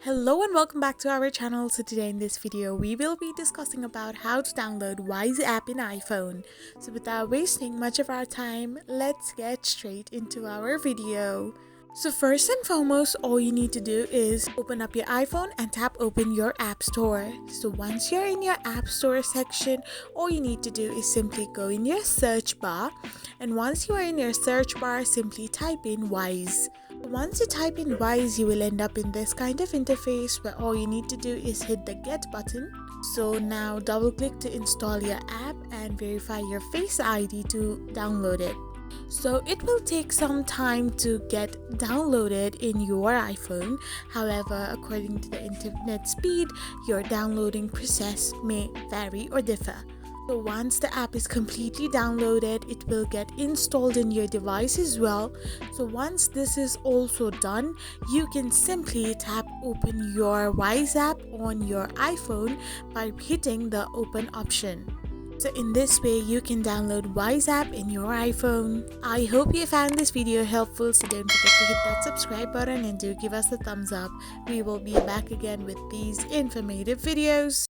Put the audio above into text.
Hello and welcome back to our channel. So today in this video we will be discussing about how to download Wise app in iPhone. So without wasting much of our time, let's get straight into our video. So first and foremost, all you need to do is open up your iPhone and tap open your app store. So once you're in your app store section, all you need to do is simply go in your search bar, and once you are in your search bar, simply type in Wise. Once you type in Wise, you will end up in this kind of interface where all you need to do is hit the get button. So now double click to install your app and verify your Face ID to download it. So it will take some time to get downloaded in your iPhone. However, according to the internet speed, your downloading process may vary or differ. So once the app is completely downloaded, it will get installed in your device as well. So once this is also done, you can simply tap open your Wise app on your iPhone by hitting the open option. So in this way, you can download Wise app in your iPhone. I hope you found this video helpful, so don't forget to hit that subscribe button and do give us a thumbs up. We will be back again with these informative videos.